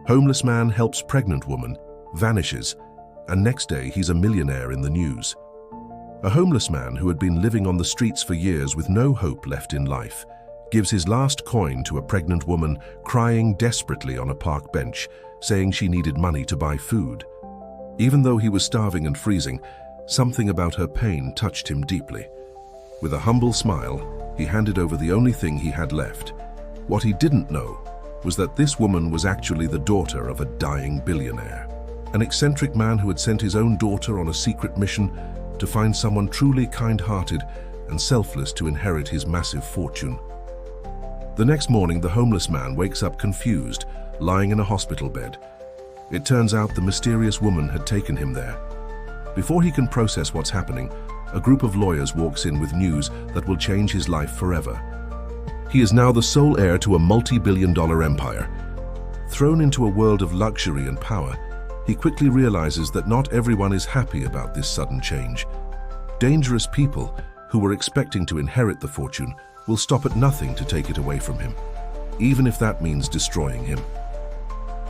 Homeless man helps pregnant woman, vanishes, and next day he's a millionaire in the news. A homeless man who had been living on the streets for years with no hope left in life gives his last coin to a pregnant woman crying desperately on a park bench, saying she needed money to buy food. Even though he was starving and freezing, something about her pain touched him deeply. With a humble smile, he handed over the only thing he had left. What he didn't know was that this woman was actually the daughter of a dying billionaire, an eccentric man who had sent his own daughter on a secret mission to find someone truly kind-hearted and selfless to inherit his massive fortune. The next morning, the homeless man wakes up confused, lying in a hospital bed. It turns out the mysterious woman had taken him there. Before he can process what's happening, a group of lawyers walks in with news that will change his life forever. He is now the sole heir to a multi-billion-dollar empire. Thrown into a world of luxury and power, he quickly realizes that not everyone is happy about this sudden change. Dangerous people who were expecting to inherit the fortune will stop at nothing to take it away from him, even if that means destroying him.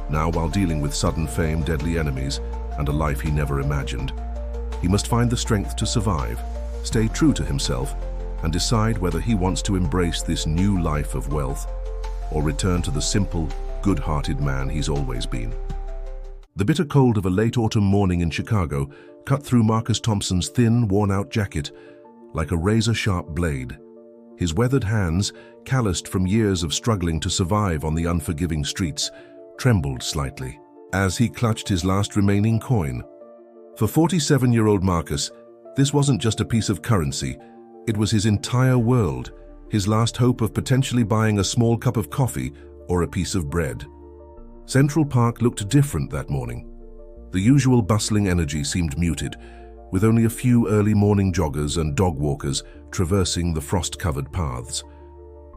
Now, while dealing with sudden fame, deadly enemies, and a life he never imagined, he must find the strength to survive, stay true to himself, and decide whether he wants to embrace this new life of wealth or return to the simple, good-hearted man he's always been. The bitter cold of a late autumn morning in Chicago cut through Marcus Thompson's thin, worn-out jacket like a razor-sharp blade. His weathered hands, calloused from years of struggling to survive on the unforgiving streets, trembled slightly as he clutched his last remaining coin. For 47-year-old Marcus, this wasn't just a piece of currency, it was his entire world, his last hope of potentially buying a small cup of coffee or a piece of bread. Central Park looked different that morning. The usual bustling energy seemed muted, with only a few early morning joggers and dog walkers traversing the frost-covered paths.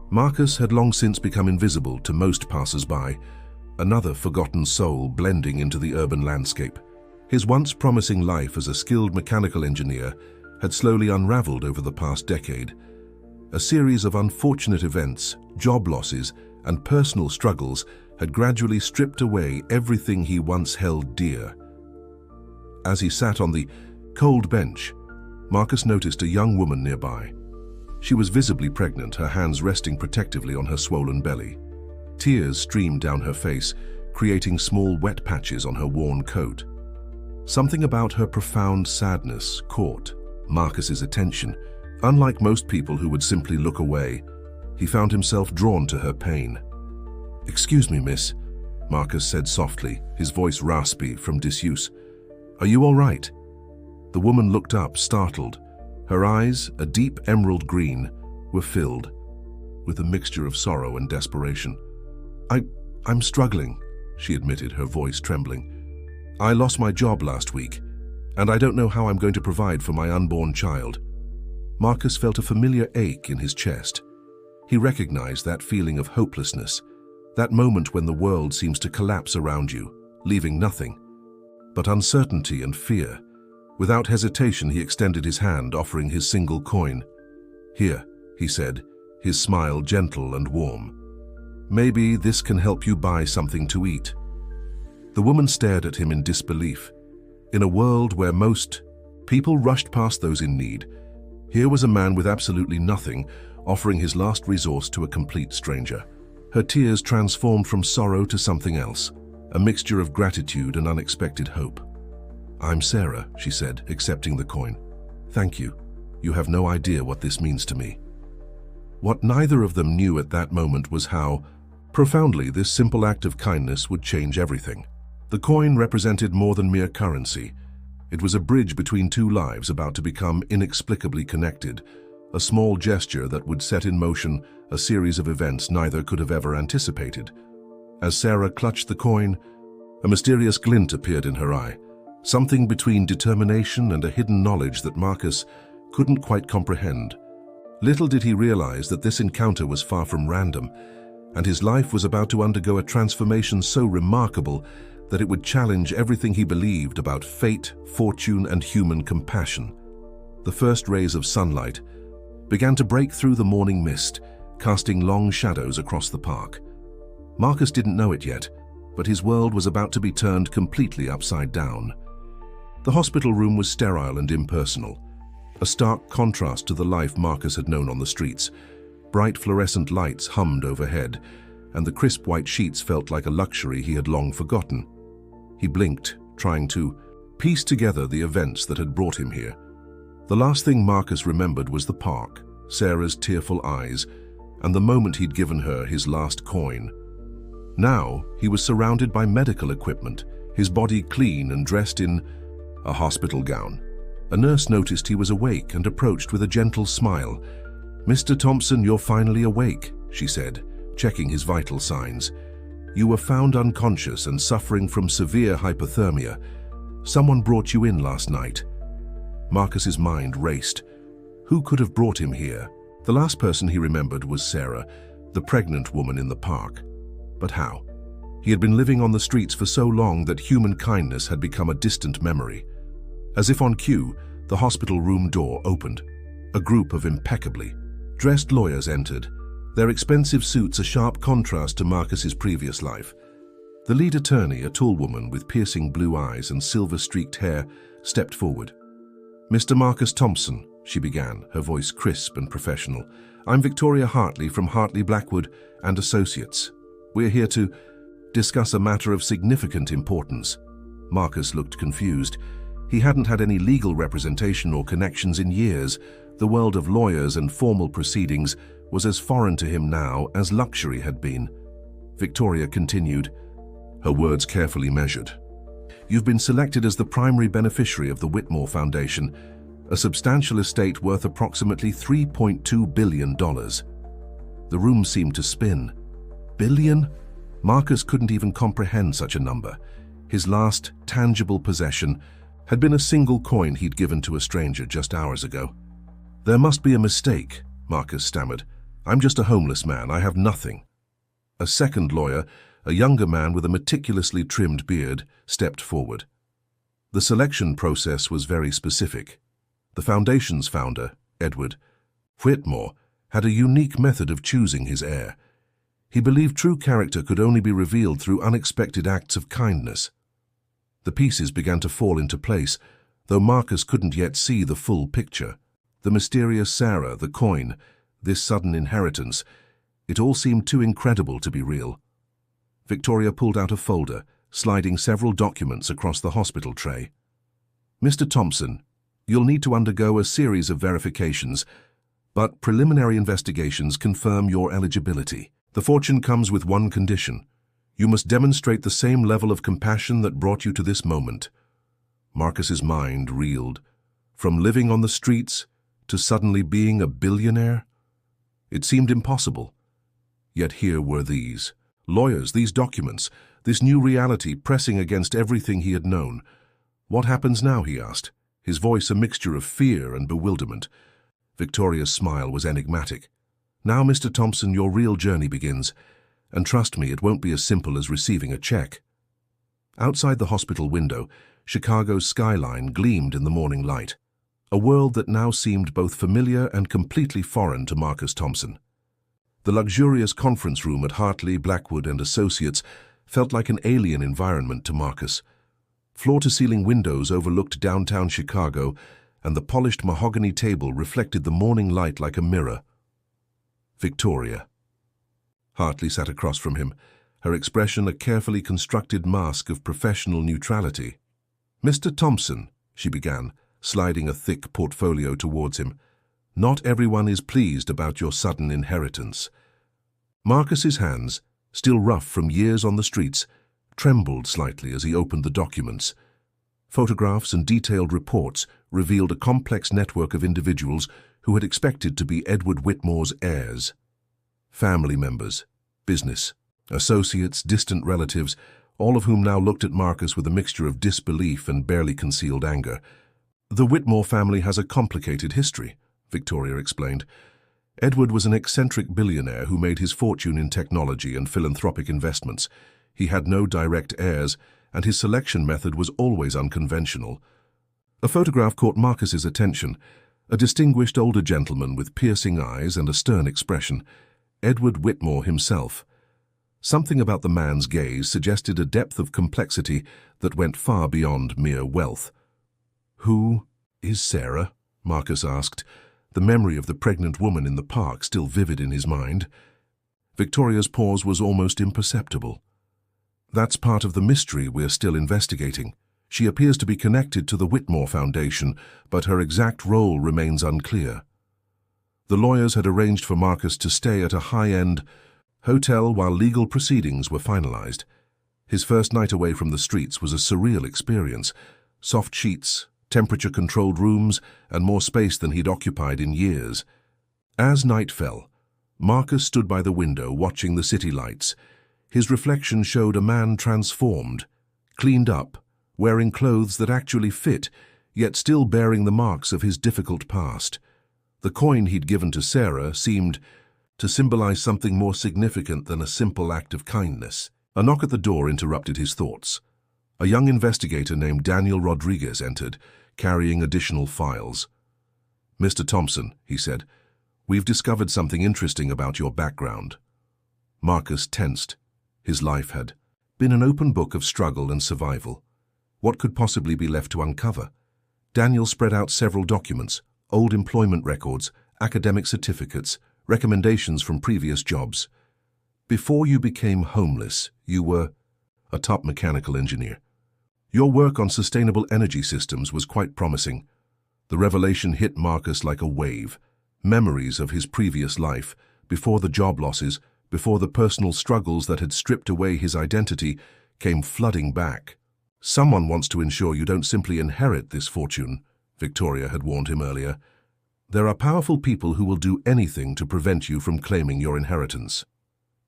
Marcus had long since become invisible to most passers-by, another forgotten soul blending into the urban landscape. His once promising life as a skilled mechanical engineer had slowly unraveled over the past decade. A series of unfortunate events, job losses, and personal struggles had gradually stripped away everything he once held dear. As he sat on the cold bench, Marcus noticed a young woman nearby. She was visibly pregnant, her hands resting protectively on her swollen belly. Tears streamed down her face, creating small wet patches on her worn coat. Something about her profound sadness caught Marcus's attention. Unlike most people who would simply look away, he found himself drawn to her pain. "Excuse me, miss," Marcus said softly, his voice raspy from disuse. "Are you all right?" The woman looked up, startled. Her eyes, a deep emerald green, were filled with a mixture of sorrow and desperation. I'm struggling," she admitted, her voice trembling. "I lost my job last week, and I don't know how I'm going to provide for my unborn child." Marcus felt a familiar ache in his chest. He recognized that feeling of hopelessness, that moment when the world seems to collapse around you, leaving nothing but uncertainty and fear. Without hesitation, he extended his hand, offering his single coin. "Here," he said, his smile gentle and warm. "Maybe this can help you buy something to eat." The woman stared at him in disbelief. In a world where most people rushed past those in need, here was a man with absolutely nothing, offering his last resource to a complete stranger. Her tears transformed from sorrow to something else, a mixture of gratitude and unexpected hope. "I'm Sarah," she said, accepting the coin. "Thank you. You have no idea what this means to me." What neither of them knew at that moment was how profoundly this simple act of kindness would change everything. The coin represented more than mere currency. It was a bridge between two lives about to become inexplicably connected, a small gesture that would set in motion a series of events neither could have ever anticipated. As Sarah clutched the coin, a mysterious glint appeared in her eye, something between determination and a hidden knowledge that Marcus couldn't quite comprehend. Little did he realize that this encounter was far from random, and his life was about to undergo a transformation so remarkable that it would challenge everything he believed about fate, fortune, and human compassion. The first rays of sunlight began to break through the morning mist, casting long shadows across the park. Marcus didn't know it yet, but his world was about to be turned completely upside down. The hospital room was sterile and impersonal, a stark contrast to the life Marcus had known on the streets. Bright fluorescent lights hummed overhead, and the crisp white sheets felt like a luxury he had long forgotten. He blinked, trying to piece together the events that had brought him here. The last thing Marcus remembered was the park, Sarah's tearful eyes, and the moment he'd given her his last coin. Now, he was surrounded by medical equipment, his body clean and dressed in a hospital gown. A nurse noticed he was awake and approached with a gentle smile. "Mr. Thompson, you're finally awake," she said, checking his vital signs. "You were found unconscious and suffering from severe hypothermia. Someone brought you in last night." Marcus's mind raced. Who could have brought him here? The last person he remembered was Sarah, the pregnant woman in the park. But how? He had been living on the streets for so long that human kindness had become a distant memory. As if on cue, the hospital room door opened. A group of impeccably dressed lawyers entered, their expensive suits a sharp contrast to Marcus's previous life. The lead attorney, a tall woman with piercing blue eyes and silver-streaked hair, stepped forward. "Mr. Marcus Thompson," she began, her voice crisp and professional. "I'm Victoria Hartley from Hartley Blackwood and Associates. We're here to discuss a matter of significant importance." Marcus looked confused. He hadn't had any legal representation or connections in years. The world of lawyers and formal proceedings was as foreign to him now as luxury had been. Victoria continued, her words carefully measured. "You've been selected as the primary beneficiary of the Whitmore Foundation, a substantial estate worth approximately $3.2 billion. The room seemed to spin. Billion? Marcus couldn't even comprehend such a number. His last tangible possession had been a single coin he'd given to a stranger just hours ago. "There must be a mistake," Marcus stammered. "I'm just a homeless man. I have nothing." A second lawyer, a younger man with a meticulously trimmed beard, stepped forward. The selection process was very specific. The Foundation's founder, Edward Whitmore, had a unique method of choosing his heir. He believed true character could only be revealed through unexpected acts of kindness. The pieces began to fall into place, though Marcus couldn't yet see the full picture. The mysterious Sarah, the coin, this sudden inheritance, it all seemed too incredible to be real. Victoria pulled out a folder, sliding several documents across the hospital tray. "Mr. Thompson, you'll need to undergo a series of verifications, but preliminary investigations confirm your eligibility. The fortune comes with one condition. You must demonstrate the same level of compassion that brought you to this moment." Marcus's mind reeled. From living on the streets to suddenly being a billionaire? It seemed impossible. Yet here were these lawyers, these documents, this new reality pressing against everything he had known. "What happens now?" he asked, his voice a mixture of fear and bewilderment. Victoria's smile was enigmatic. "Now, Mr. Thompson, your real journey begins. And trust me, it won't be as simple as receiving a check." Outside the hospital window, Chicago's skyline gleamed in the morning light, a world that now seemed both familiar and completely foreign to Marcus Thompson. The luxurious conference room at Hartley, Blackwood and Associates felt like an alien environment to Marcus. Floor-to-ceiling windows overlooked downtown Chicago, and the polished mahogany table reflected the morning light like a mirror. Victoria. Hartley sat across from him, her expression a carefully constructed mask of professional neutrality. "Mr. Thompson," she began, sliding a thick portfolio towards him, "not everyone is pleased about your sudden inheritance." Marcus's hands, still rough from years on the streets, trembled slightly as he opened the documents. Photographs and detailed reports revealed a complex network of individuals who had expected to be Edward Whitmore's heirs. Family members, business, associates, distant relatives, all of whom now looked at Marcus with a mixture of disbelief and barely concealed anger. "The Whitmore family has a complicated history," Victoria explained. "Edward was an eccentric billionaire who made his fortune in technology and philanthropic investments. He had no direct heirs, and his selection method was always unconventional." A photograph caught Marcus's attention, a distinguished older gentleman with piercing eyes and a stern expression, Edward Whitmore himself. Something about the man's gaze suggested a depth of complexity that went far beyond mere wealth. "Who is Sarah?" Marcus asked, the memory of the pregnant woman in the park still vivid in his mind. Victoria's pause was almost imperceptible. "That's part of the mystery we're still investigating. She appears to be connected to the Whitmore Foundation, but her exact role remains unclear." The lawyers had arranged for Marcus to stay at a high-end hotel while legal proceedings were finalized. His first night away from the streets was a surreal experience. Soft sheets, temperature-controlled rooms, and more space than he'd occupied in years. As night fell, Marcus stood by the window watching the city lights. His reflection showed a man transformed, cleaned up, wearing clothes that actually fit, yet still bearing the marks of his difficult past. The coin he'd given to Sarah seemed to symbolize something more significant than a simple act of kindness. A knock at the door interrupted his thoughts. A young investigator named Daniel Rodriguez entered, carrying additional files. "Mr. Thompson," he said, "we've discovered something interesting about your background." Marcus tensed. His life had been an open book of struggle and survival. What could possibly be left to uncover? Daniel spread out several documents, old employment records, academic certificates, recommendations from previous jobs. "Before you became homeless, you were a top mechanical engineer. Your work on sustainable energy systems was quite promising." The revelation hit Marcus like a wave. Memories of his previous life, before the job losses, before the personal struggles that had stripped away his identity, came flooding back. "Someone wants to ensure you don't simply inherit this fortune," Victoria had warned him earlier. "There are powerful people who will do anything to prevent you from claiming your inheritance."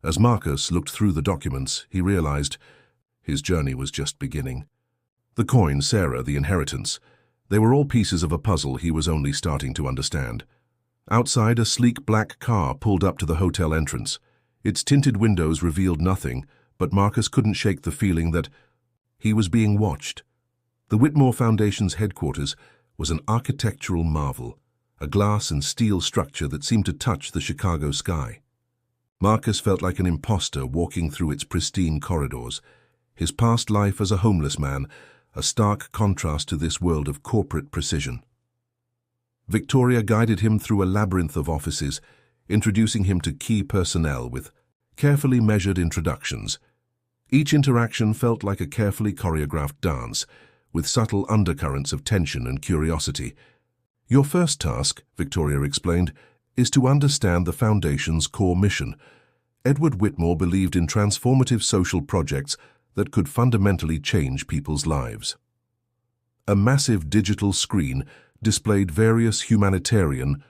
As Marcus looked through the documents, he realized his journey was just beginning. The coin, Sarah, the inheritance, they were all pieces of a puzzle he was only starting to understand. Outside, a sleek black car pulled up to the hotel entrance. Its tinted windows revealed nothing, but Marcus couldn't shake the feeling that he was being watched. The Whitmore Foundation's headquarters was an architectural marvel, a glass and steel structure that seemed to touch the Chicago sky. Marcus felt like an imposter walking through its pristine corridors. His past life as a homeless man, a stark contrast to this world of corporate precision. Victoria guided him through a labyrinth of offices, introducing him to key personnel with carefully measured introductions. Each interaction felt like a carefully choreographed dance, with subtle undercurrents of tension and curiosity. "Your first task," Victoria explained, "is to understand the Foundation's core mission." Edward Whitmore believed in transformative social projects that could fundamentally change people's lives. A massive digital screen displayed various humanitarian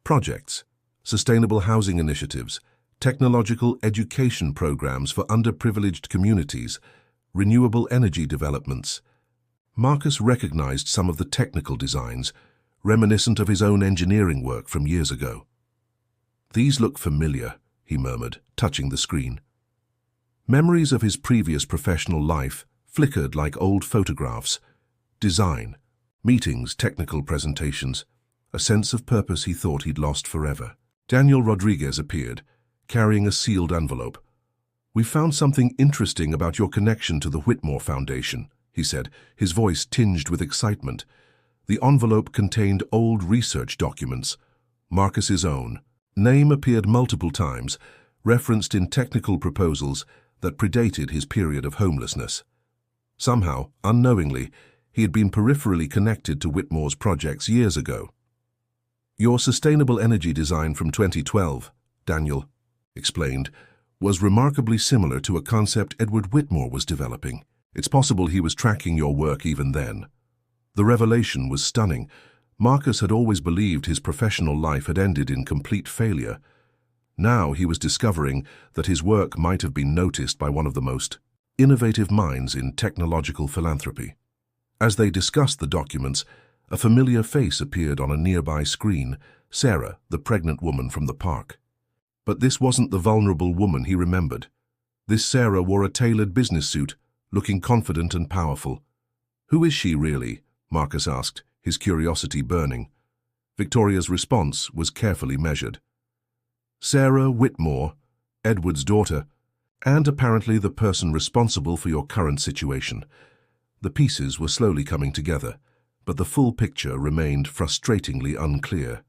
projects, sustainable housing initiatives, technological education programs for underprivileged communities, renewable energy developments. Marcus recognized some of the technical designs, reminiscent of his own engineering work from years ago. "These look familiar," he murmured, touching the screen. Memories of his previous professional life flickered like old photographs. Design, meetings, technical presentations, a sense of purpose he thought he'd lost forever. Daniel Rodriguez appeared, carrying a sealed envelope. "We found something interesting about your connection to the Whitmore Foundation," he said, his voice tinged with excitement. The envelope contained old research documents, Marcus's own. Name appeared multiple times, referenced in technical proposals that predated his period of homelessness. Somehow, unknowingly, he had been peripherally connected to Whitmore's projects years ago. "Your sustainable energy design from 2012, Daniel explained, was remarkably similar to a concept Edward Whitmore was developing. It's possible he was tracking your work even then." The revelation was stunning. Marcus had always believed his professional life had ended in complete failure. Now he was discovering that his work might have been noticed by one of the most innovative minds in technological philanthropy. As they discussed the documents, a familiar face appeared on a nearby screen, Sarah, the pregnant woman from the park. But this wasn't the vulnerable woman he remembered. This Sarah wore a tailored business suit, looking confident and powerful. "Who is she really?" Marcus asked, his curiosity burning. Victoria's response was carefully measured. "Sarah Whitmore, Edward's daughter. and apparently the person responsible for your current situation. The pieces were slowly coming together, but the full picture remained frustratingly unclear.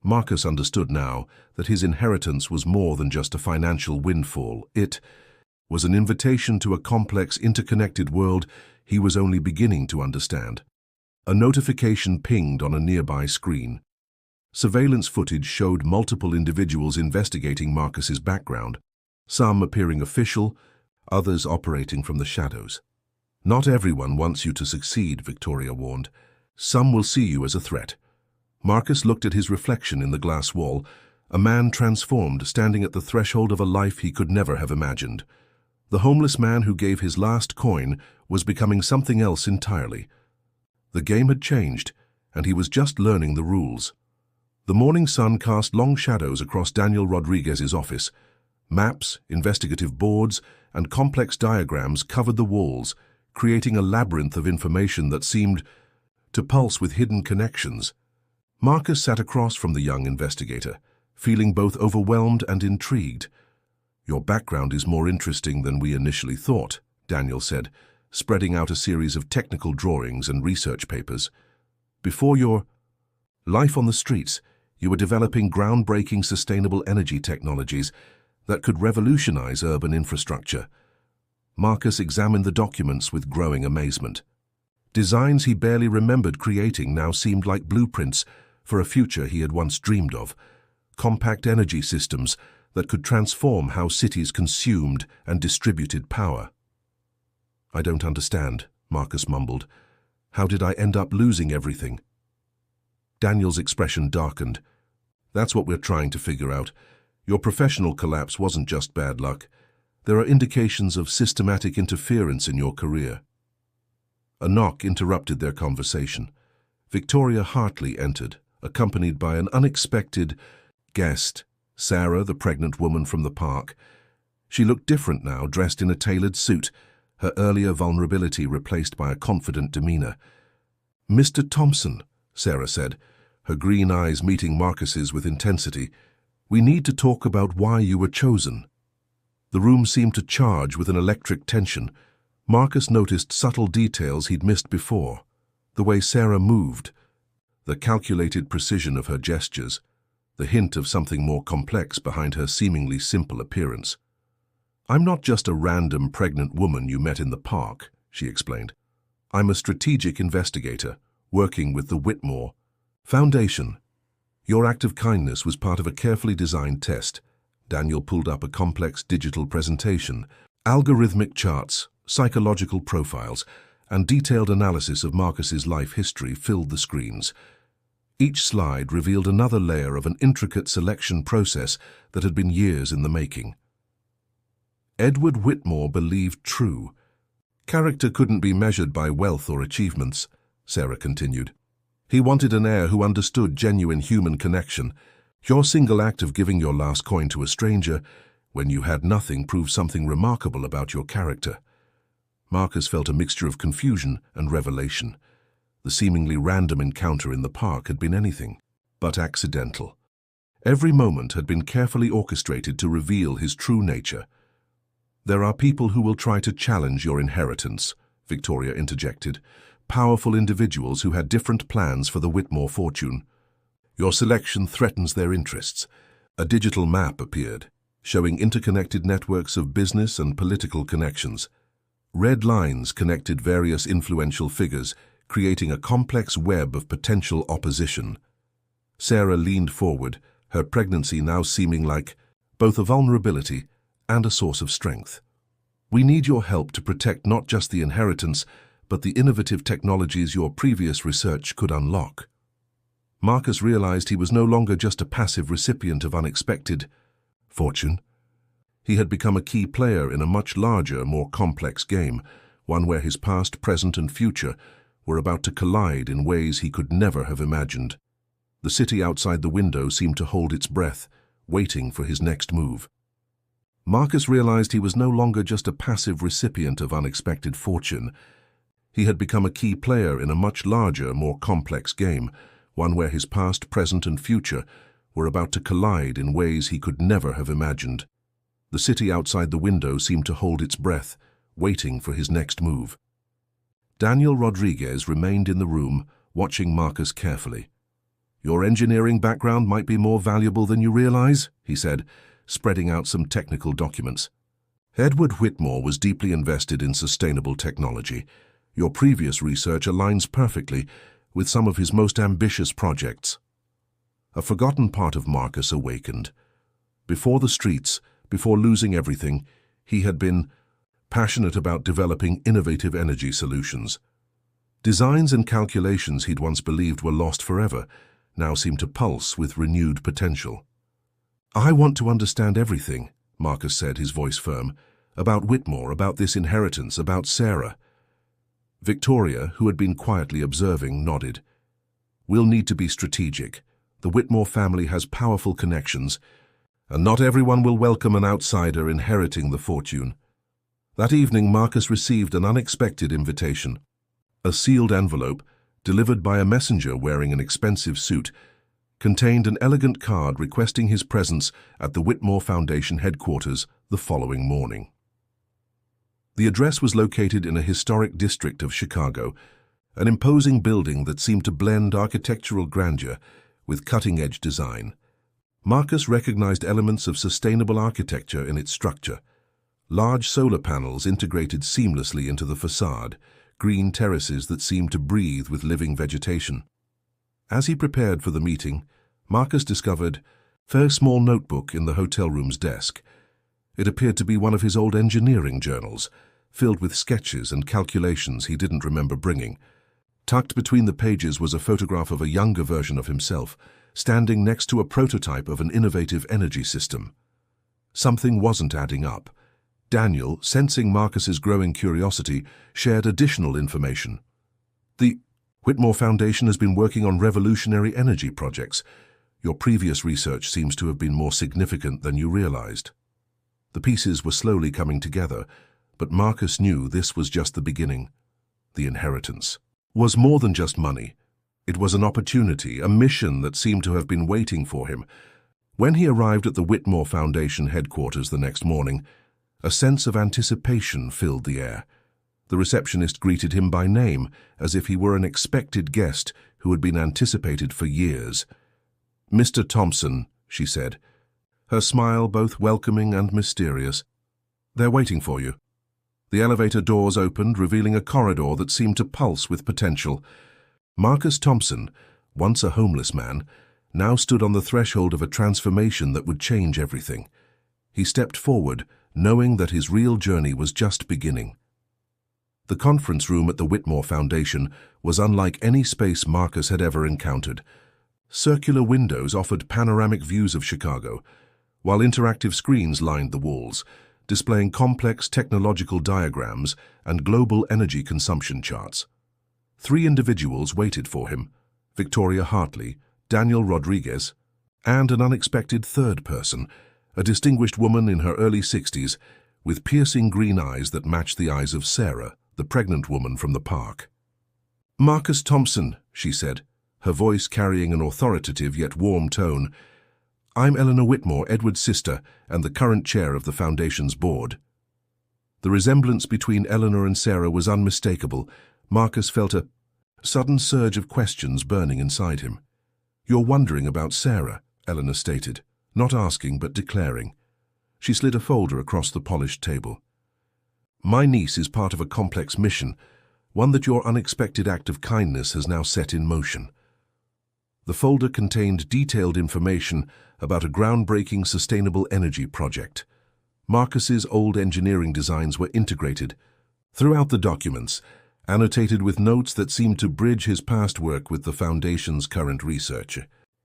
Marcus understood now that his inheritance was more than just a financial windfall. It was an invitation to a complex, interconnected world he was only beginning to understand. A notification pinged on a nearby screen. Surveillance footage showed multiple individuals investigating Marcus's background, some appearing official, others operating from the shadows. Not everyone wants you to succeed, Victoria warned. Some will see you as a threat. Marcus looked at his reflection in the glass wall, a man transformed, standing at the threshold of a life he could never have imagined. The homeless man who gave his last coin was becoming something else entirely. The game had changed, and he was just learning the rules. The morning sun cast long shadows across Daniel Rodriguez's office. Maps, investigative boards, and complex diagrams covered the walls, creating a labyrinth of information that seemed to pulse with hidden connections. Marcus sat across from the young investigator, feeling both overwhelmed and intrigued. "Your background is more interesting than we initially thought," Daniel said, spreading out a series of technical drawings and research papers. "Before your life on the streets, you were developing groundbreaking sustainable energy technologies that could revolutionize urban infrastructure." Marcus examined the documents with growing amazement. Designs he barely remembered creating now seemed like blueprints for a future he had once dreamed of. Compact energy systems that could transform how cities consumed and distributed power. "I don't understand," Marcus mumbled. "How did I end up losing everything?" Daniel's expression darkened. "That's what we're trying to figure out. Your professional collapse wasn't just bad luck. There are indications of systematic interference in your career." A knock interrupted their conversation. Victoria Hartley entered, accompanied by an unexpected guest, Sarah, the pregnant woman from the park. She looked different now, dressed in a tailored suit, her earlier vulnerability replaced by a confident demeanor. "Mr. Thompson," Sarah said, her green eyes meeting Marcus's with intensity, "we need to talk about why you were chosen." The room seemed to charge with an electric tension. Marcus noticed subtle details he'd missed before. The way Sarah moved, the calculated precision of her gestures, the hint of something more complex behind her seemingly simple appearance. "I'm not just a random pregnant woman you met in the park," she explained. "I'm a strategic investigator, working with the Whitmore Foundation. Your act of kindness was part of a carefully designed test." Daniel pulled up a complex digital presentation. Algorithmic charts, psychological profiles, and detailed analysis of Marcus's life history filled the screens. Each slide revealed another layer of an intricate selection process that had been years in the making. Edward Whitmore believed true. "Character couldn't be measured by wealth or achievements," Sarah continued. "He wanted an heir who understood genuine human connection. Your single act of giving your last coin to a stranger when you had nothing proved something remarkable about your character." Marcus felt a mixture of confusion and revelation. The seemingly random encounter in the park had been anything but accidental. Every moment had been carefully orchestrated to reveal his true nature. "There are people who will try to challenge your inheritance," Victoria interjected. "Powerful individuals who had different plans for the Whitmore fortune. Your selection threatens their interests." A digital map appeared, showing interconnected networks of business and political connections. Red lines connected various influential figures, creating a complex web of potential opposition. Sarah leaned forward, her pregnancy now seeming like both a vulnerability and a source of strength. "We need your help to protect not just the inheritance, but the innovative technologies your previous research could unlock." Marcus realized he was no longer just a passive recipient of unexpected fortune. He had become a key player in a much larger, more complex game, one where his past, present, and future were about to collide in ways he could never have imagined. The city outside the window seemed to hold its breath, waiting for his next move. Marcus realized he was no longer just a passive recipient of unexpected fortune. He had become a key player in a much larger, more complex game, one where his past, present, and future were about to collide in ways he could never have imagined. The city outside the window seemed to hold its breath, waiting for his next move. Daniel Rodriguez remained in the room, watching Marcus carefully. "Your engineering background might be more valuable than you realize," he said, spreading out some technical documents. "Edward Whitmore was deeply invested in sustainable technology. Your previous research aligns perfectly with some of his most ambitious projects." A forgotten part of Marcus awakened. Before the streets, before losing everything, he had been passionate about developing innovative energy solutions. Designs and calculations he'd once believed were lost forever now seemed to pulse with renewed potential. "I want to understand everything," Marcus said, his voice firm, "about Whitmore, about this inheritance, about Sarah." Victoria, who had been quietly observing, nodded. "We'll need to be strategic. The Whitmore family has powerful connections, and not everyone will welcome an outsider inheriting the fortune." That evening, Marcus received an unexpected invitation. A sealed envelope, delivered by a messenger wearing an expensive suit, contained an elegant card requesting his presence at the Whitmore Foundation headquarters the following morning. The address was located in a historic district of Chicago, an imposing building that seemed to blend architectural grandeur with cutting-edge design. Marcus recognized elements of sustainable architecture in its structure. Large solar panels integrated seamlessly into the facade, green terraces that seemed to breathe with living vegetation. As he prepared for the meeting, Marcus discovered a small notebook in the hotel room's desk. It appeared to be one of his old engineering journals, filled with sketches and calculations he didn't remember bringing. Tucked between the pages was a photograph of a younger version of himself, standing next to a prototype of an innovative energy system. Something wasn't adding up. Daniel, sensing Marcus's growing curiosity, shared additional information. "The Whitmore Foundation has been working on revolutionary energy projects. Your previous research seems to have been more significant than you realized." The pieces were slowly coming together, but Marcus knew this was just the beginning. The inheritance was more than just money. It was an opportunity, a mission that seemed to have been waiting for him. When he arrived at the Whitmore Foundation headquarters the next morning, a sense of anticipation filled the air. The receptionist greeted him by name, as if he were an expected guest who had been anticipated for years. "Mr. Thompson," she said, her smile both welcoming and mysterious. "They're waiting for you." The elevator doors opened, revealing a corridor that seemed to pulse with potential. Marcus Thompson, once a homeless man, now stood on the threshold of a transformation that would change everything. He stepped forward, knowing that his real journey was just beginning. The conference room at the Whitmore Foundation was unlike any space Marcus had ever encountered. Circular windows offered panoramic views of Chicago, while interactive screens lined the walls, displaying complex technological diagrams and global energy consumption charts. 3 individuals waited for him: Victoria Hartley, Daniel Rodriguez, and an unexpected third person, a distinguished woman in her early 60s, with piercing green eyes that matched the eyes of Sarah, the pregnant woman from the park. "Marcus Thompson," she said, her voice carrying an authoritative yet warm tone. "I'm Eleanor Whitmore, Edward's sister, and the current chair of the Foundation's board." The resemblance between Eleanor and Sarah was unmistakable. Marcus felt a sudden surge of questions burning inside him. "You're wondering about Sarah," Eleanor stated, not asking but declaring. She slid a folder across the polished table. "My niece is part of a complex mission, one that your unexpected act of kindness has now set in motion." The folder contained detailed information about a groundbreaking sustainable energy project. Marcus's old engineering designs were integrated. Throughout the documents, annotated with notes that seemed to bridge his past work with the Foundation's current research.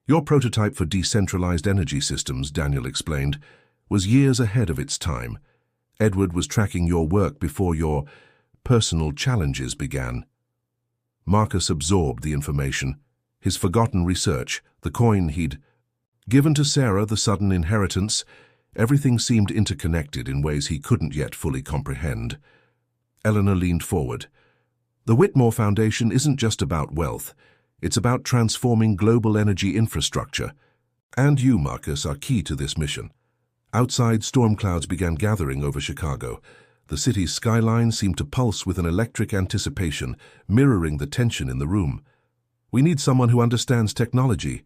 "Your prototype for decentralized energy systems," Daniel explained, "was years ahead of its time. Edward was tracking your work before your personal challenges began." Marcus absorbed the information. His forgotten research, the coin he'd given to Sarah, the sudden inheritance, everything seemed interconnected in ways he couldn't yet fully comprehend. Eleanor leaned forward. "The Whitmore Foundation isn't just about wealth. It's about transforming global energy infrastructure. And you, Marcus, are key to this mission. Outside, storm clouds began gathering over Chicago. The city's skyline seemed to pulse with an electric anticipation, mirroring the tension in the room. "We need someone who understands technology,"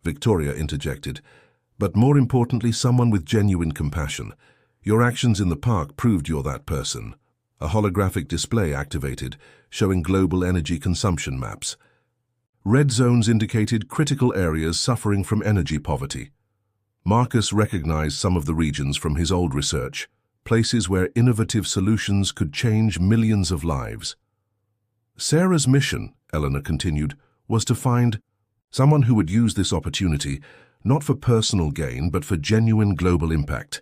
Victoria interjected, "but more importantly, someone with genuine compassion. Your actions in the park proved you're that person." A holographic display activated, showing global energy consumption maps. Red zones indicated critical areas suffering from energy poverty. Marcus recognized some of the regions from his old research, places where innovative solutions could change millions of lives. Sarah's mission, Eleanor continued, was to find someone who would use this opportunity not for personal gain but for genuine global impact.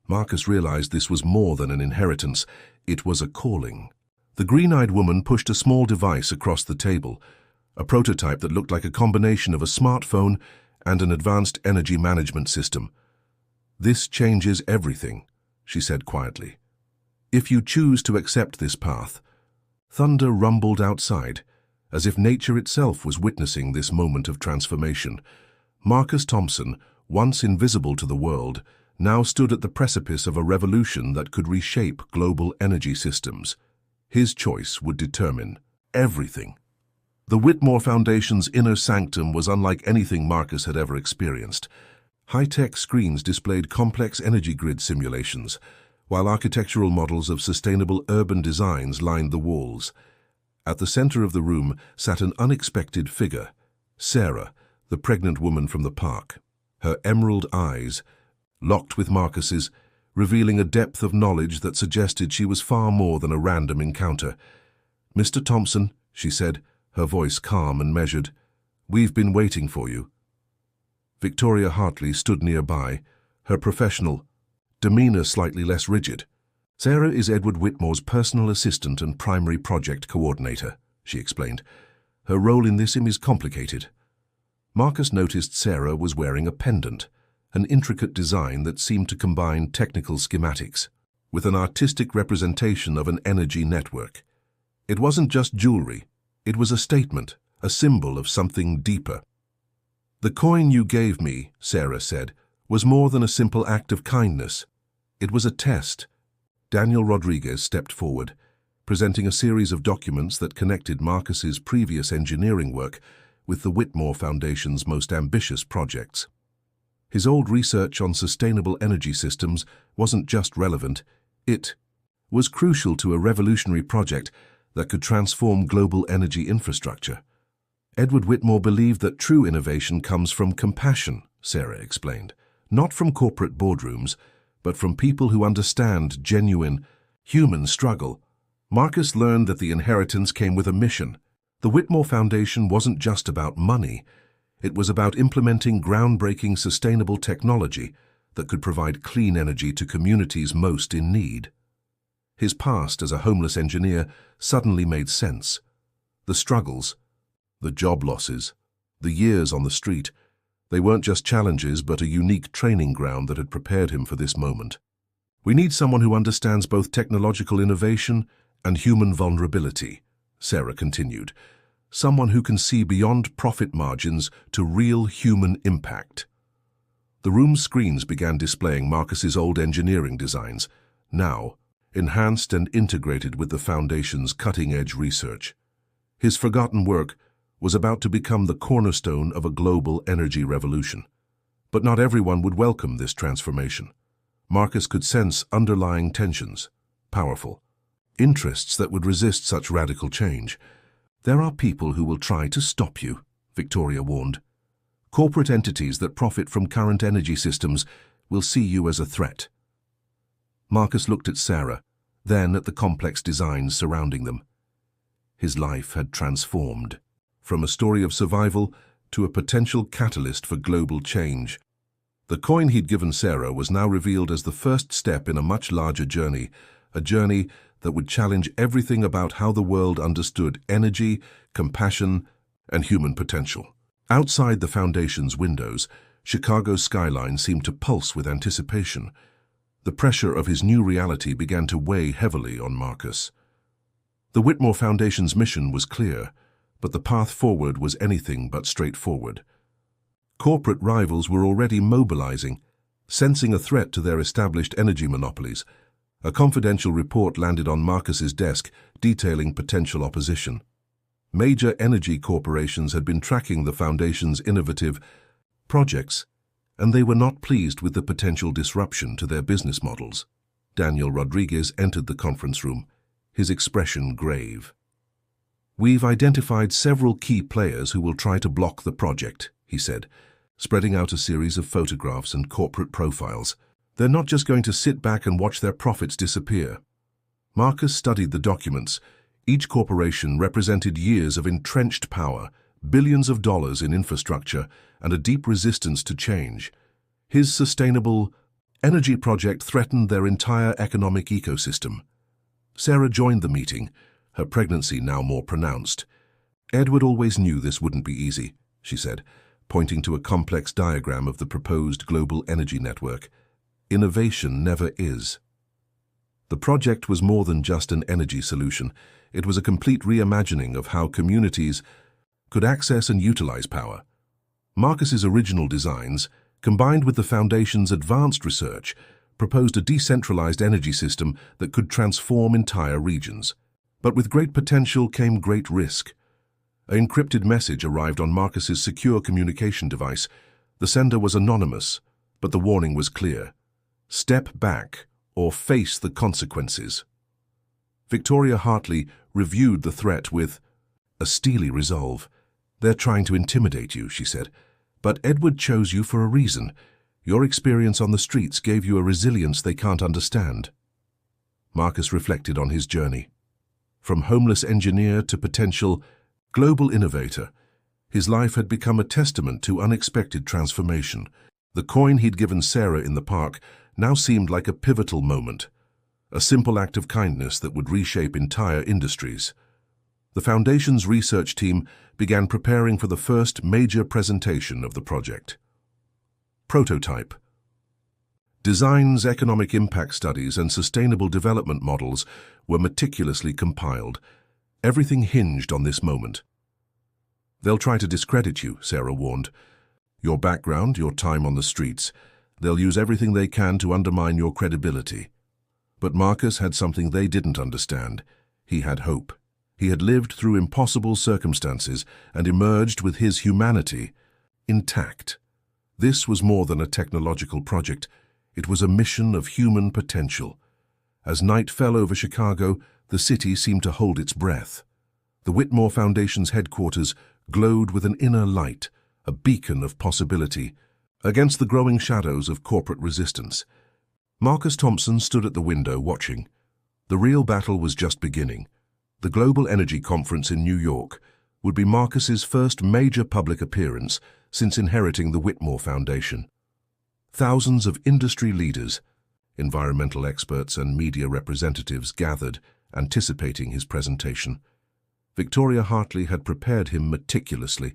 Marcus realized this was more than an inheritance, it was a calling. The green-eyed woman pushed a small device across the table, a prototype that looked like a combination of a smartphone and an advanced energy management system. "This changes everything," she said quietly. "If you choose to accept this path." Thunder rumbled outside, as if nature itself was witnessing this moment of transformation. Marcus Thompson, once invisible to the world, now stood at the precipice of a revolution that could reshape global energy systems. His choice would determine everything. The Whitmore Foundation's inner sanctum was unlike anything Marcus had ever experienced. High-tech screens displayed complex energy grid simulations, while architectural models of sustainable urban designs lined the walls. At the center of the room sat an unexpected figure, Sarah, the pregnant woman from the park. Her emerald eyes, locked with Marcus's, revealing a depth of knowledge that suggested she was far more than a random encounter. "Mr. Thompson," she said, her voice calm and measured, "we've been waiting for you." Victoria Hartley stood nearby, her professional demeanor slightly less rigid. "Sarah is Edward Whitmore's personal assistant and primary project coordinator," she explained. "Her role in this is complicated." Marcus noticed Sarah was wearing a pendant, an intricate design that seemed to combine technical schematics with an artistic representation of an energy network. It wasn't just jewelry, it was a statement, a symbol of something deeper. "The coin you gave me," Sarah said, "was more than a simple act of kindness. It was a test." Daniel Rodriguez stepped forward, presenting a series of documents that connected Marcus's previous engineering work with the Whitmore Foundation's most ambitious projects. His old research on sustainable energy systems wasn't just relevant, it was crucial to a revolutionary project that could transform global energy infrastructure. "Edward Whitmore believed that true innovation comes from compassion," Sarah explained, "not from corporate boardrooms, but from people who understand genuine human struggle." Marcus learned that the inheritance came with a mission. The Whitmore Foundation wasn't just about money, it was about implementing groundbreaking sustainable technology that could provide clean energy to communities most in need. His past as a homeless engineer suddenly made sense. The struggles, the job losses, the years on the street, they weren't just challenges but a unique training ground that had prepared him for this moment. "We need someone who understands both technological innovation and human vulnerability," Sarah continued. "Someone who can see beyond profit margins to real human impact." The room's screens began displaying Marcus's old engineering designs, now enhanced and integrated with the Foundation's cutting-edge research. His forgotten work was about to become the cornerstone of a global energy revolution. But not everyone would welcome this transformation. Marcus could sense underlying tensions, powerful interests that would resist such radical change. "There are people who will try to stop you," Victoria warned. "Corporate entities that profit from current energy systems will see you as a threat." Marcus looked at Sarah, then at the complex designs surrounding them. His life had transformed, from a story of survival to a potential catalyst for global change. The coin he'd given Sarah was now revealed as the first step in a much larger journey, a journey that would challenge everything about how the world understood energy, compassion, and human potential. Outside the Foundation's windows, Chicago's skyline seemed to pulse with anticipation. The pressure of his new reality began to weigh heavily on Marcus. The Whitmore Foundation's mission was clear, but the path forward was anything but straightforward. Corporate rivals were already mobilizing, Sensing a threat to their established energy monopolies, a confidential report landed on Marcus's desk detailing potential opposition. Major energy corporations had been tracking the Foundation's innovative projects, and they were not pleased with the potential disruption to their business models. Daniel Rodriguez entered the conference room, his expression grave. "We've identified several key players who will try to block the project," he said, spreading out a series of photographs and corporate profiles. "They're not just going to sit back and watch their profits disappear." Marcus studied the documents. Each corporation represented years of entrenched power, billions of dollars in infrastructure, and a deep resistance to change. His sustainable energy project threatened their entire economic ecosystem. Sarah joined the meeting, her pregnancy now more pronounced. "Edward always knew this wouldn't be easy," she said, pointing to a complex diagram of the proposed global energy network. "Innovation never is." The project was more than just an energy solution. It was a complete reimagining of how communities could access and utilize power. Marcus's original designs, combined with the Foundation's advanced research, proposed a decentralized energy system that could transform entire regions. But with great potential came great risk. An encrypted message arrived on Marcus's secure communication device. The sender was anonymous, but the warning was clear: step back or face the consequences. Victoria Hartley reviewed the threat with a steely resolve. "They're trying to intimidate you," she said. "But Edward chose you for a reason. Your experience on the streets gave you a resilience they can't understand." Marcus reflected on his journey. From homeless engineer to potential global innovator, his life had become a testament to unexpected transformation. The coin he'd given Sarah in the park now seemed like a pivotal moment, a simple act of kindness that would reshape entire industries. The Foundation's research team began preparing for the first major presentation of the project. Prototype. Designs, economic impact studies, and sustainable development models were meticulously compiled. Everything hinged on this moment. "They'll try to discredit you," Sarah warned. "Your background, your time on the streets. They'll use everything they can to undermine your credibility." But Marcus had something they didn't understand. He had hope. He had lived through impossible circumstances and emerged with his humanity intact. This was more than a technological project. It was a mission of human potential. As night fell over Chicago, the city seemed to hold its breath. The Whitmore Foundation's headquarters glowed with an inner light, a beacon of possibility, against the growing shadows of corporate resistance. Marcus Thompson stood at the window watching. The real battle was just beginning. The Global Energy Conference in New York would be Marcus's first major public appearance since inheriting the Whitmore Foundation. Thousands of industry leaders, environmental experts, and media representatives gathered, anticipating his presentation. Victoria Hartley had prepared him meticulously.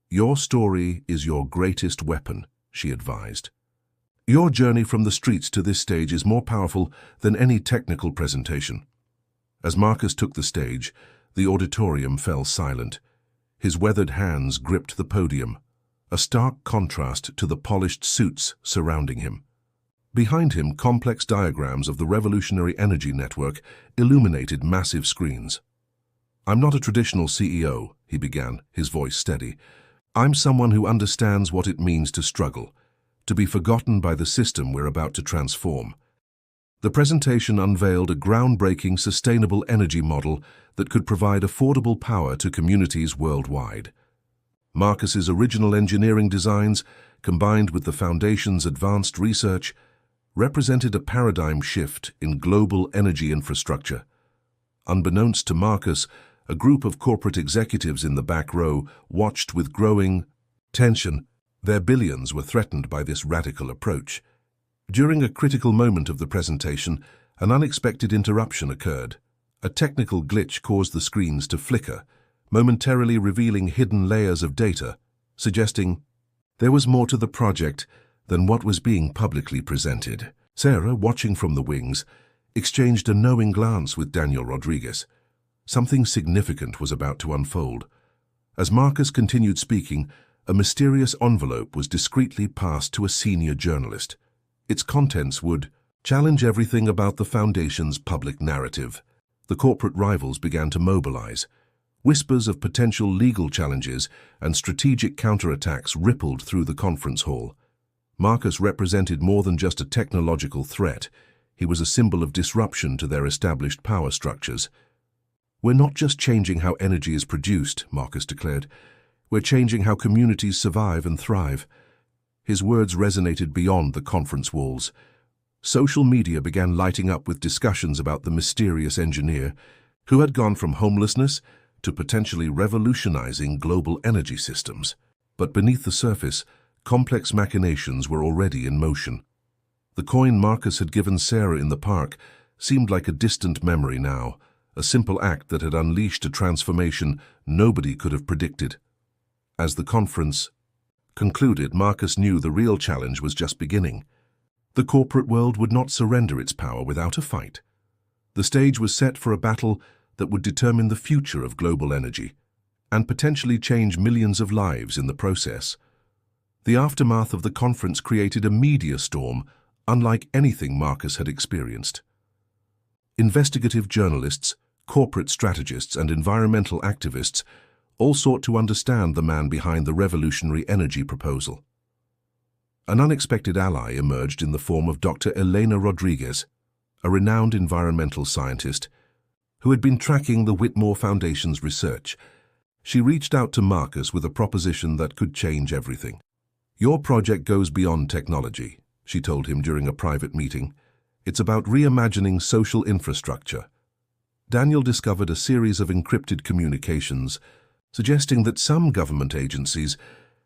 "Your story is your greatest weapon," she advised. "Your journey from the streets to this stage is more powerful than any technical presentation." As Marcus took the stage, the auditorium fell silent. His weathered hands gripped the podium, a stark contrast to the polished suits surrounding him. Behind him, complex diagrams of the revolutionary energy network illuminated massive screens. "I'm not a traditional CEO," he began, his voice steady. "I'm someone who understands what it means to struggle, to be forgotten by the system we're about to transform." The presentation unveiled a groundbreaking sustainable energy model that could provide affordable power to communities worldwide. Marcus's original engineering designs, combined with the Foundation's advanced research, represented a paradigm shift in global energy infrastructure. Unbeknownst to Marcus, a group of corporate executives in the back row watched with growing tension. Their billions were threatened by this radical approach. During a critical moment of the presentation, an unexpected interruption occurred. A technical glitch caused the screens to flicker, momentarily revealing hidden layers of data, suggesting there was more to the project than what was being publicly presented. Sarah, watching from the wings, exchanged a knowing glance with Daniel Rodriguez. Something significant was about to unfold. As Marcus continued speaking, a mysterious envelope was discreetly passed to a senior journalist. Its contents would challenge everything about the Foundation's public narrative. The corporate rivals began to mobilize. Whispers of potential legal challenges and strategic counterattacks rippled through the conference hall. Marcus represented more than just a technological threat. He was a symbol of disruption to their established power structures. "We're not just changing how energy is produced," Marcus declared. "We're changing how communities survive and thrive." His words resonated beyond the conference walls. Social media began lighting up with discussions about the mysterious engineer who had gone from homelessness to potentially revolutionizing global energy systems. But beneath the surface, complex machinations were already in motion. The coin Marcus had given Sarah in the park seemed like a distant memory now, a simple act that had unleashed a transformation nobody could have predicted. As the conference concluded, Marcus knew the real challenge was just beginning. The corporate world would not surrender its power without a fight. The stage was set for a battle that would determine the future of global energy and potentially change millions of lives in the process. The aftermath of the conference created a media storm unlike anything Marcus had experienced. Investigative journalists, corporate strategists, and environmental activists all sought to understand the man behind the revolutionary energy proposal. An unexpected ally emerged in the form of Dr. Elena Rodriguez, a renowned environmental scientist who had been tracking the Whitmore Foundation's research. She reached out to Marcus with a proposition that could change everything. "Your project goes beyond technology," she told him during a private meeting. "It's about reimagining social infrastructure." Daniel discovered a series of encrypted communications suggesting that some government agencies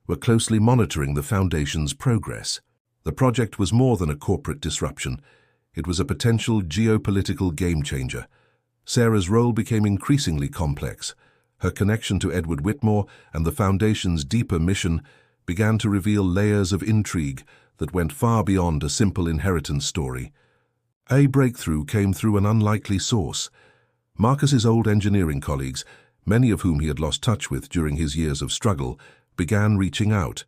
were closely monitoring the Foundation's progress. The project was more than a corporate disruption. It was a potential geopolitical game-changer. Sarah's role became increasingly complex. Her connection to Edward Whitmore and the Foundation's deeper mission began to reveal layers of intrigue that went far beyond a simple inheritance story. A breakthrough came through an unlikely source. Marcus's old engineering colleagues, many of whom he had lost touch with during his years of struggle, began reaching out.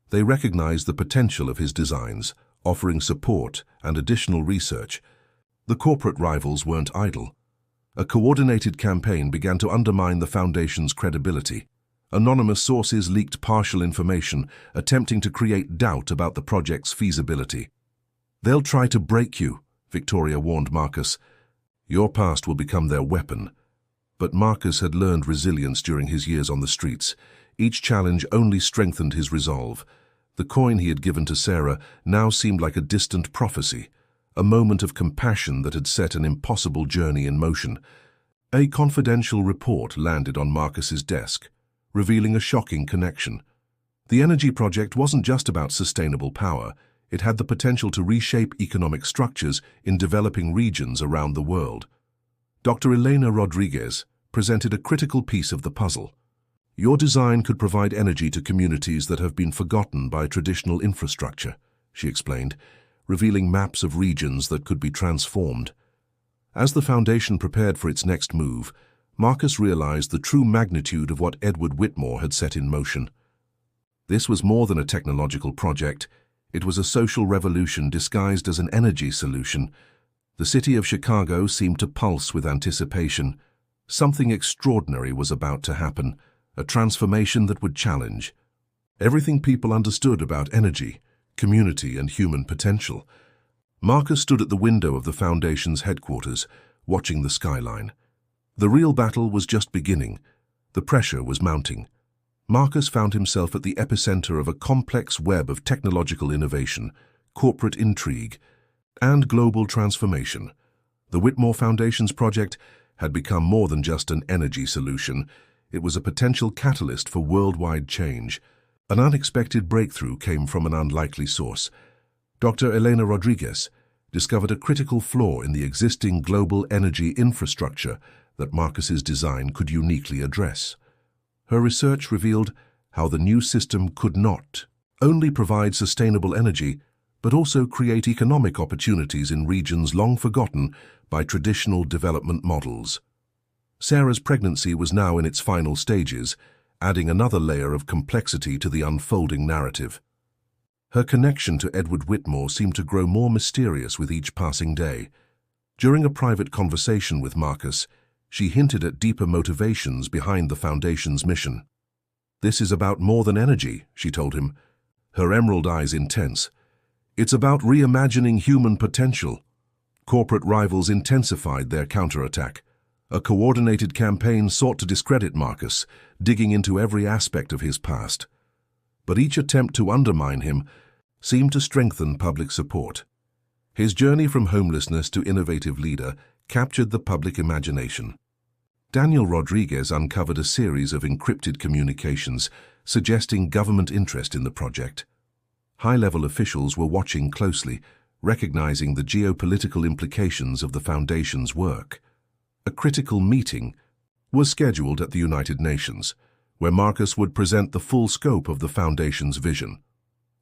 They recognized the potential of his designs, offering support and additional research. The corporate rivals weren't idle. A coordinated campaign began to undermine the Foundation's credibility. Anonymous sources leaked partial information, attempting to create doubt about the project's feasibility. "They'll try to break you," Victoria warned Marcus. "Your past will become their weapon." But Marcus had learned resilience during his years on the streets. Each challenge only strengthened his resolve. The coin he had given to Sarah now seemed like a distant prophecy, a moment of compassion that had set an impossible journey in motion. A confidential report landed on Marcus's desk, revealing a shocking connection. The energy project wasn't just about sustainable power. It had the potential to reshape economic structures in developing regions around the world. Dr. Elena Rodriguez presented a critical piece of the puzzle. "Your design could provide energy to communities that have been forgotten by traditional infrastructure," she explained, revealing maps of regions that could be transformed. As the Foundation prepared for its next move, Marcus realized the true magnitude of what Edward Whitmore had set in motion. This was more than a technological project. It was a social revolution disguised as an energy solution. The city of Chicago seemed to pulse with anticipation. Something extraordinary was about to happen, a transformation that would challenge everything people understood about energy, community, and human potential. Marcus stood at the window of the Foundation's headquarters, watching the skyline. The real battle was just beginning. The pressure was mounting. Marcus found himself at the epicenter of a complex web of technological innovation, corporate intrigue, and global transformation. The Whitmore Foundation's project had become more than just an energy solution. It was a potential catalyst for worldwide change. An unexpected breakthrough came from an unlikely source. Dr. Elena Rodriguez discovered a critical flaw in the existing global energy infrastructure that Marcus's design could uniquely address. Her research revealed how the new system could not only provide sustainable energy, but also create economic opportunities in regions long forgotten by traditional development models. Sarah's pregnancy was now in its final stages, adding another layer of complexity to the unfolding narrative. Her connection to Edward Whitmore seemed to grow more mysterious with each passing day. During a private conversation with Marcus, she hinted at deeper motivations behind the Foundation's mission. "This is about more than energy," she told him, her emerald eyes intense. "It's about reimagining human potential." Corporate rivals intensified their counterattack. A coordinated campaign sought to discredit Marcus, digging into every aspect of his past. But each attempt to undermine him seemed to strengthen public support. His journey from homelessness to innovative leader captured the public imagination. Daniel Rodriguez uncovered a series of encrypted communications suggesting government interest in the project. High-level officials were watching closely, recognizing the geopolitical implications of the Foundation's work. A critical meeting was scheduled at the United Nations, where Marcus would present the full scope of the Foundation's vision.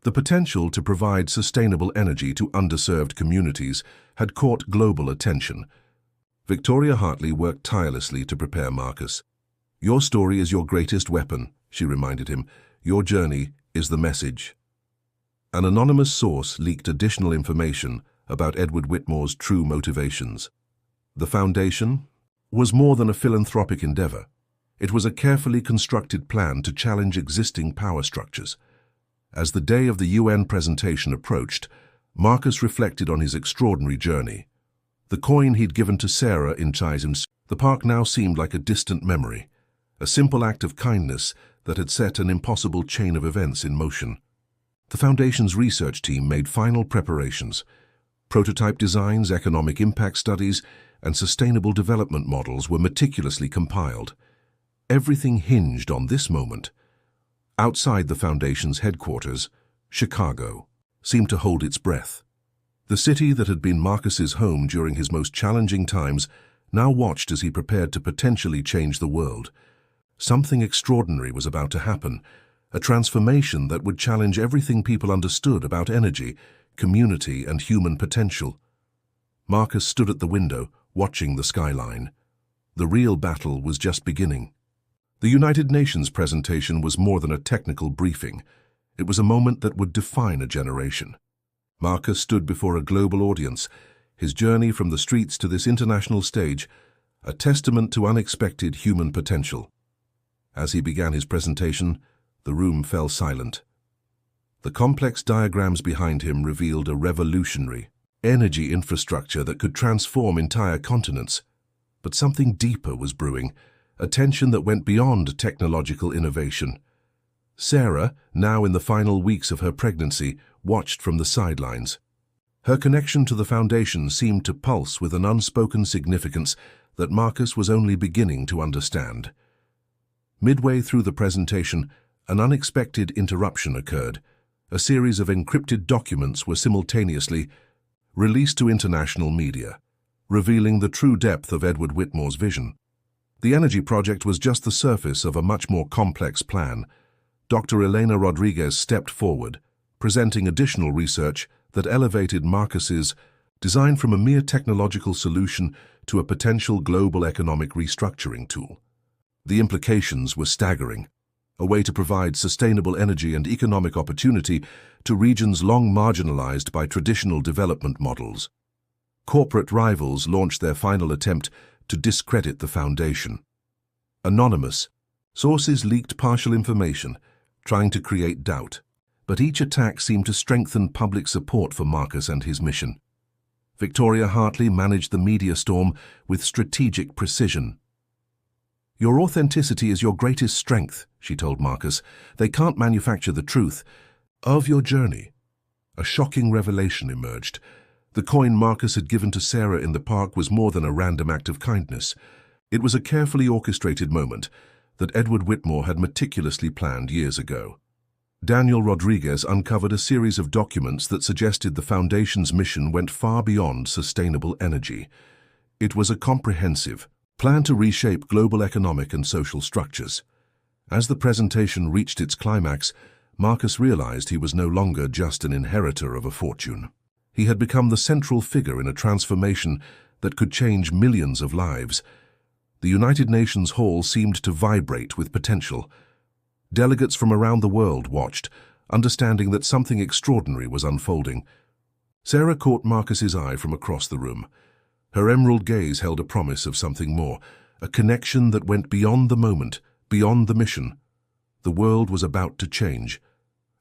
The potential to provide sustainable energy to underserved communities had caught global attention. Victoria Hartley worked tirelessly to prepare Marcus. "Your story is your greatest weapon," she reminded him. "Your journey is the message." An anonymous source leaked additional information about Edward Whitmore's true motivations. The Foundation was more than a philanthropic endeavor. It was a carefully constructed plan to challenge existing power structures. As the day of the UN presentation approached, Marcus reflected on his extraordinary journey. The coin he'd given to Sarah in Chisholm's, the park now seemed like a distant memory, a simple act of kindness that had set an impossible chain of events in motion. The Foundation's research team made final preparations. Prototype designs, economic impact studies, and sustainable development models were meticulously compiled. Everything hinged on this moment. Outside the Foundation's headquarters, Chicago seemed to hold its breath. The city that had been Marcus's home during his most challenging times now watched as he prepared to potentially change the world. Something extraordinary was about to happen, a transformation that would challenge everything people understood about energy, community, and human potential. Marcus stood at the window, watching the skyline. The real battle was just beginning. The United Nations presentation was more than a technical briefing. It was a moment that would define a generation. Marcus stood before a global audience, his journey from the streets to this international stage, a testament to unexpected human potential. As he began his presentation, the room fell silent. The complex diagrams behind him revealed a revolutionary energy infrastructure that could transform entire continents. But something deeper was brewing, a tension that went beyond technological innovation. Sarah, now in the final weeks of her pregnancy, watched from the sidelines. Her connection to the Foundation seemed to pulse with an unspoken significance that Marcus was only beginning to understand. Midway through the presentation, an unexpected interruption occurred. A series of encrypted documents were simultaneously released to international media, revealing the true depth of Edward Whitmore's vision. The energy project was just the surface of a much more complex plan. Dr. Elena Rodriguez stepped forward, presenting additional research that elevated Marcus's design from a mere technological solution to a potential global economic restructuring tool. The implications were staggering, a way to provide sustainable energy and economic opportunity to regions long marginalized by traditional development models. Corporate rivals launched their final attempt to discredit the Foundation. Anonymous sources leaked partial information, trying to create doubt, but each attack seemed to strengthen public support for Marcus and his mission. Victoria Hartley managed the media storm with strategic precision. "Your authenticity is your greatest strength," she told Marcus. "They can't manufacture the truth of your journey." A shocking revelation emerged. The coin Marcus had given to Sarah in the park was more than a random act of kindness. It was a carefully orchestrated moment that Edward Whitmore had meticulously planned years ago. Daniel Rodriguez uncovered a series of documents that suggested the Foundation's mission went far beyond sustainable energy. It was a comprehensive plan to reshape global economic and social structures. As the presentation reached its climax, Marcus realized he was no longer just an inheritor of a fortune. He had become the central figure in a transformation that could change millions of lives. The United Nations Hall seemed to vibrate with potential. Delegates from around the world watched, understanding that something extraordinary was unfolding. Sarah caught Marcus's eye from across the room. Her emerald gaze held a promise of something more, a connection that went beyond the moment, beyond the mission. The world was about to change,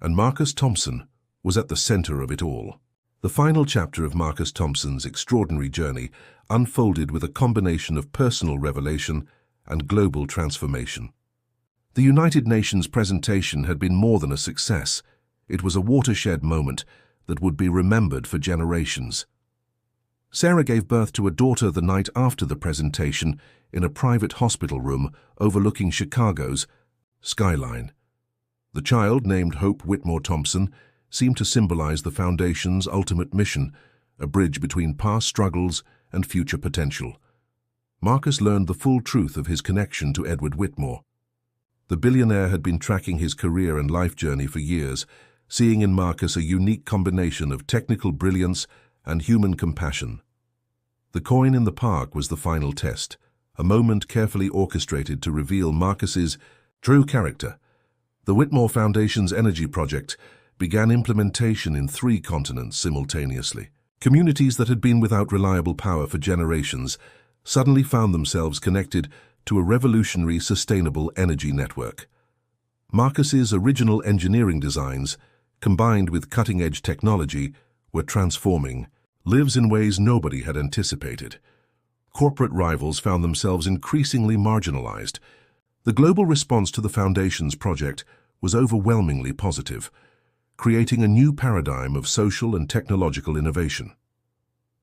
and Marcus Thompson was at the center of it all. The final chapter of Marcus Thompson's extraordinary journey unfolded with a combination of personal revelation and global transformation. The United Nations presentation had been more than a success. It was a watershed moment that would be remembered for generations. Sarah gave birth to a daughter the night after the presentation in a private hospital room overlooking Chicago's skyline. The child, named Hope Whitmore Thompson, seemed to symbolize the Foundation's ultimate mission, a bridge between past struggles and future potential. Marcus learned the full truth of his connection to Edward Whitmore. The billionaire had been tracking his career and life journey for years, seeing in Marcus a unique combination of technical brilliance and human compassion. The coin in the park was the final test, a moment carefully orchestrated to reveal Marcus's true character. The Whitmore Foundation's energy project began implementation in 3 continents simultaneously. Communities that had been without reliable power for generations suddenly found themselves connected to a revolutionary sustainable energy network. Marcus's original engineering designs, combined with cutting-edge technology, were transforming lives in ways nobody had anticipated. Corporate rivals found themselves increasingly marginalized. The global response to the Foundation's project was overwhelmingly positive, creating a new paradigm of social and technological innovation.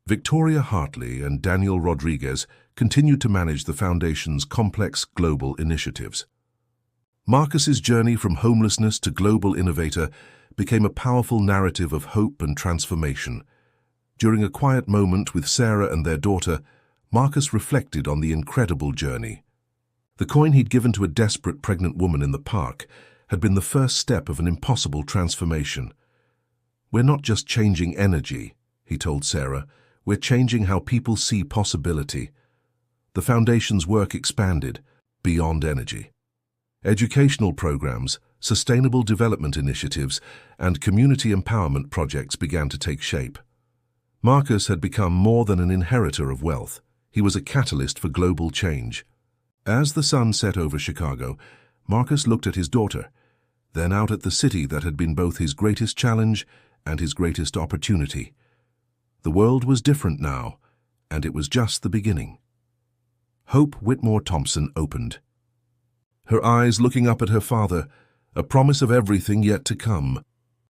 Victoria Hartley and Daniel Rodriguez continued to manage the Foundation's complex global initiatives. Marcus's journey from homelessness to global innovator became a powerful narrative of hope and transformation. During a quiet moment with Sarah and their daughter, Marcus reflected on the incredible journey. The coin he'd given to a desperate pregnant woman in the park had been the first step of an impossible transformation. "We're not just changing energy," he told Sarah, "we're changing how people see possibility." The Foundation's work expanded beyond energy. Educational programs, sustainable development initiatives, and community empowerment projects began to take shape. Marcus had become more than an inheritor of wealth. He was a catalyst for global change. As the sun set over Chicago, Marcus looked at his daughter, then out at the city that had been both his greatest challenge and his greatest opportunity. The world was different now, and it was just the beginning. Hope Whitmore Thompson opened, her eyes looking up at her father, a promise of everything yet to come.